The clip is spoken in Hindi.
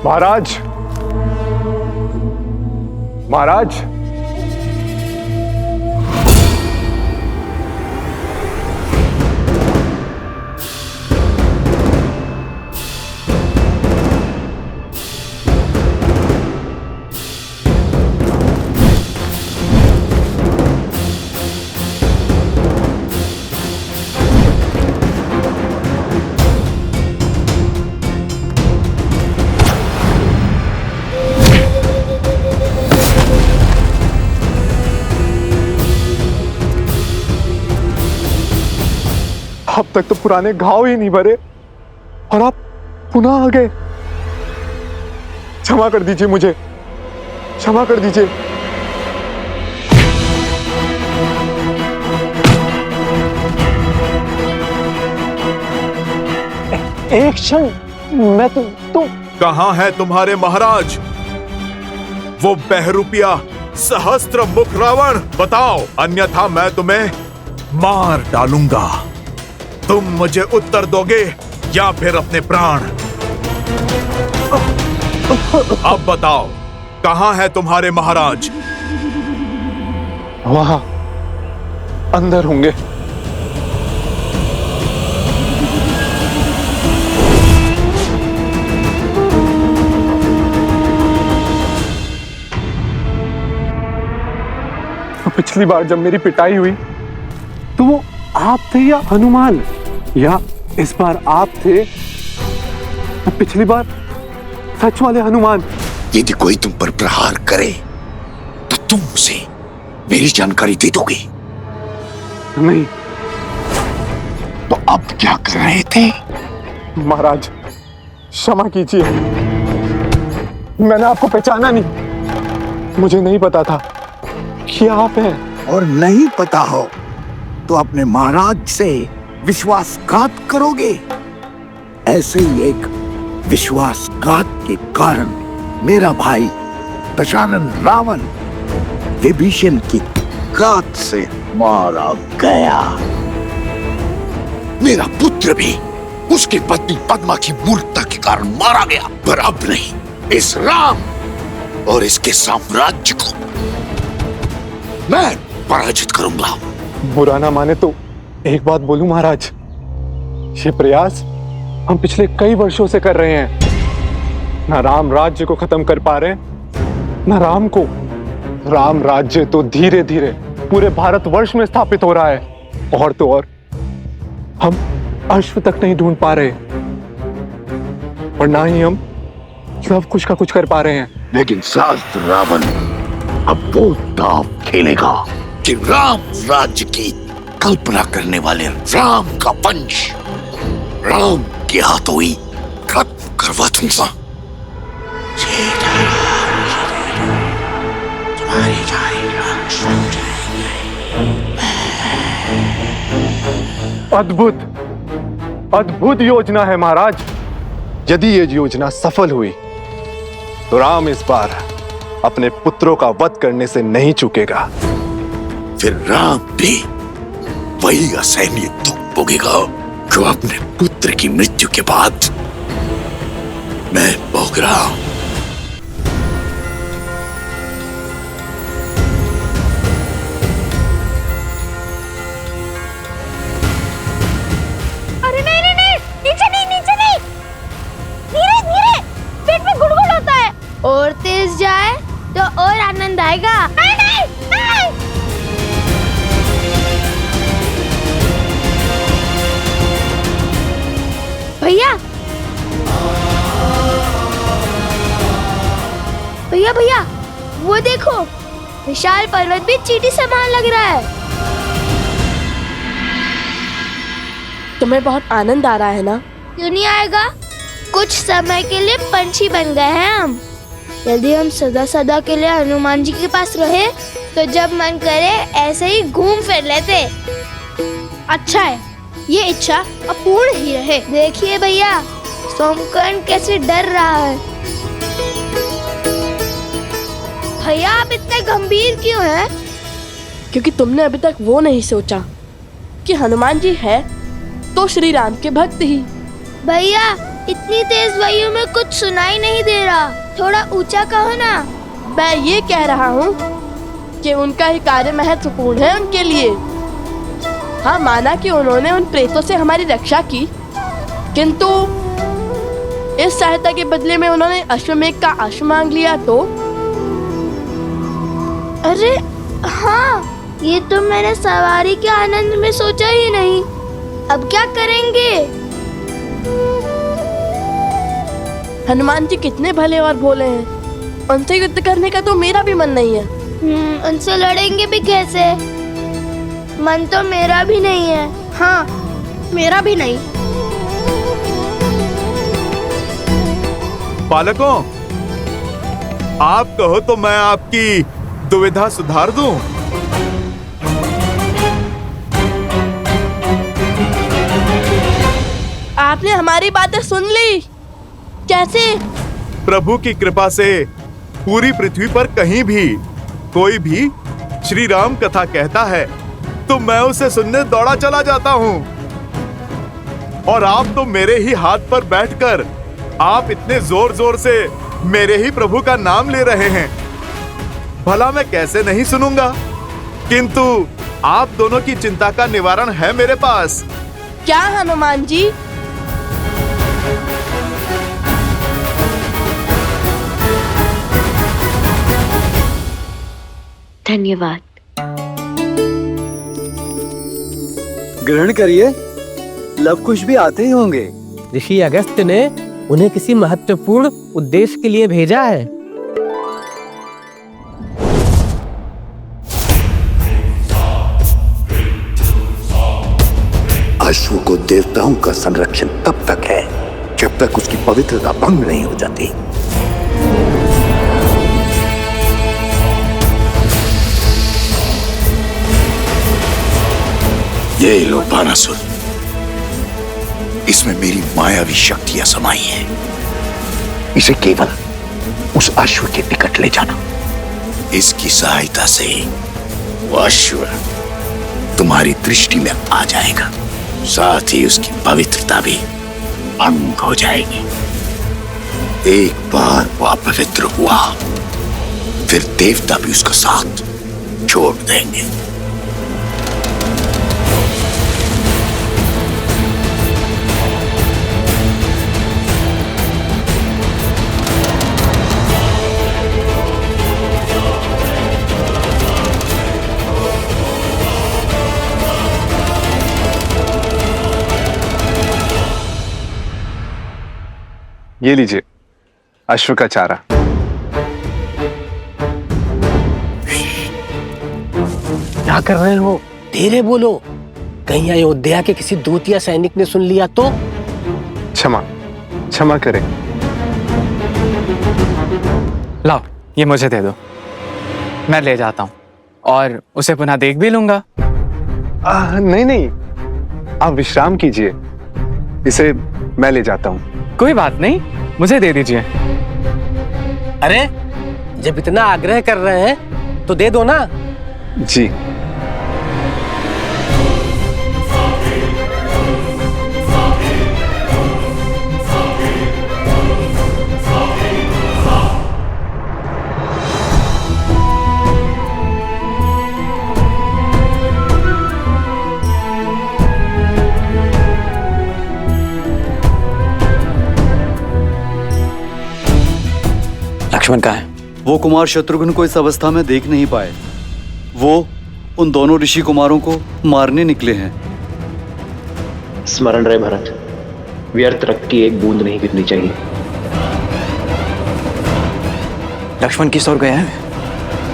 महाराज, महाराज, अब तक तो पुराने घाव ही नहीं भरे और आप पुनः आ गए। क्षमा कर दीजिए मुझे, क्षमा कर दीजिए। एक क्षण, मैं तुम कहां है तुम्हारे महाराज? वो बहरूपिया सहस्त्र मुख रावण, बताओ, अन्यथा मैं तुम्हें मार डालूंगा। तुम मुझे उत्तर दोगे या फिर अपने प्राण? अब बताओ, कहां है तुम्हारे महाराज? वहां अंदर होंगे। पिछली बार जब मेरी पिटाई हुई तो वो आप थे या हनुमान, या इस बार आप थे पिछली बार सच वाले हनुमान? यदि कोई तुम पर प्रहार करे तो तुम उसे मेरी जानकारी दे दोगे? नहीं। तो अब क्या कर रहे थे? महाराज क्षमा कीजिए, मैंने आपको पहचाना नहीं। मुझे नहीं पता था कि आप हैं। और नहीं पता हो तो अपने महाराज से विश्वासघात करोगे? ऐसे ही एक विश्वासघात के कारण मेरा भाई दशानन रावण विभीषण की घात से मारा गया। मेरा पुत्र भी उसकी पत्नी पद्मा की मूर्खता के कारण मारा गया, पर अब नहीं, इस राम और इसके साम्राज्य को मैं पराजित करूंगा। बुरा ना माने तो एक बात बोलूं महाराज, ये प्रयास हम पिछले कई वर्षों से कर रहे हैं। ना राम राज्य को खत्म कर पा रहे, ना राम को। राम राज्य तो धीरे धीरे पूरे भारतवर्ष में स्थापित हो रहा है, और तो और हम अश्व तक नहीं ढूंढ पा रहे, और ना ही हम सब कुछ का कुछ कर पा रहे हैं। लेकिन शास्त्र रावण अब वो दांव खेलेगा कि राम राज्य की कल्पना करने वाले राम का वंश राम के हाथों ही खत्म करवा दूंगा। अद्भुत अद्भुत योजना है महाराज। यदि ये योजना सफल हुई तो राम इस बार अपने पुत्रों का वध करने से नहीं चूकेगा। फिर राम भी वही असहनीय दुख भोगेगा जो अपने पुत्र की मृत्यु के बाद मैं भोग रहा हूं। अरे नहीं नहीं नहीं, नीचे नहीं, नीचे नहीं, धीरे धीरे, पेट में गुड़गुड़ होता है। और तेज जाए तो और आनंद आएगा। नहीं नहीं नहीं। भैया भैया भैया, वो देखो, विशाल पर्वत भी चींटी समान लग रहा है। तुम्हें बहुत आनंद आ रहा है ना? क्यों नहीं आएगा? कुछ समय के लिए पंछी बन गए हैं हम। यदि हम सदा सदा के लिए हनुमान जी के पास रहे तो जब मन करे ऐसे ही घूम फिर लेते। अच्छा है, ये इच्छा अपूर्ण ही रहे। देखिए भैया, सोमकर्ण कैसे डर रहा है। भैया आप इतने गंभीर क्यों हैं? क्योंकि तुमने अभी तक वो नहीं सोचा कि हनुमान जी है तो श्री राम के भक्त ही। भैया इतनी तेज वायु में कुछ सुनाई नहीं दे रहा, थोड़ा ऊंचा कहो ना। मैं ये कह रहा हूँ कि उनका ही कार्य महत्वपूर्ण है उनके लिए। हाँ, माना कि उन्होंने उन प्रेतों से हमारी रक्षा की, किंतु इस सहायता के बदले में उन्होंने अश्वमेघ का अश्व मांग लिया तो? अरे हाँ, ये तो मैंने सवारी के आनंद में सोचा ही नहीं। अब क्या करेंगे? हनुमान जी कितने भले और भोले हैं, उनसे युद्ध करने का तो मेरा भी मन नहीं है। उनसे लड़ेंगे भी कैसे? मन तो मेरा भी नहीं है। हाँ, मेरा भी नहीं। बालकों, आप कहो तो मैं आपकी दुविधा सुधार दूं। आपने हमारी बातें सुन ली? कैसे? प्रभु की कृपा से पूरी पृथ्वी पर कहीं भी कोई भी श्री राम कथा कहता है तो मैं उसे सुनने दौड़ा चला जाता हूँ। और आप तो मेरे ही हाथ पर बैठकर आप इतने जोर जोर से मेरे ही प्रभु का नाम ले रहे हैं, भला मैं कैसे नहीं सुनूंगा? किंतु आप दोनों की चिंता का निवारण है मेरे पास। क्या हनुमान जी? धन्यवाद। ग्रहण करिए, लव कुश भी आते ही होंगे। ऋषि अगस्त्य ने उन्हें किसी महत्वपूर्ण उद्देश्य के लिए भेजा है। अश्व को देवताओं का संरक्षण तब तक है जब तक उसकी पवित्रता भंग नहीं हो जाती। ये लो बानासुर, इसमें मेरी मायावी शक्तियां समाई हैं। इसे केवल उस अश्व के निकट ले जाना। इसकी सहायता से वो अश्व तुम्हारी दृष्टि में आ जाएगा, साथ ही उसकी पवित्रता भी भंग हो जाएगी। एक बार वो अपवित्र हुआ, फिर देवता भी उसका साथ छोड़ देंगे। ये लीजिए अश्व का चारा। क्या कर रहे हो? धीरे बोलो, कहीं अयोध्या के किसी दूत या सैनिक ने सुन लिया तो? क्षमा क्षमा करें। लाओ, ये मुझे दे दो, मैं ले जाता हूँ और उसे पुनः देख भी लूंगा। नहीं नहीं, आप विश्राम कीजिए, इसे मैं ले जाता हूँ। कोई बात नहीं, मुझे दे दीजिए। अरे, जब इतना आग्रह कर रहे हैं तो दे दो ना। जी। लक्ष्मण कहाँ है? वो कुमार शत्रुघ्न को इस अवस्था में देख नहीं पाए। वो उन दोनों ऋषि कुमारों को मारने निकले हैं। स्मरण रहे भरत, व्यर्थ रक्त की एक बूंद नहीं गिरनी चाहिए। लक्ष्मण किस ओर गया है?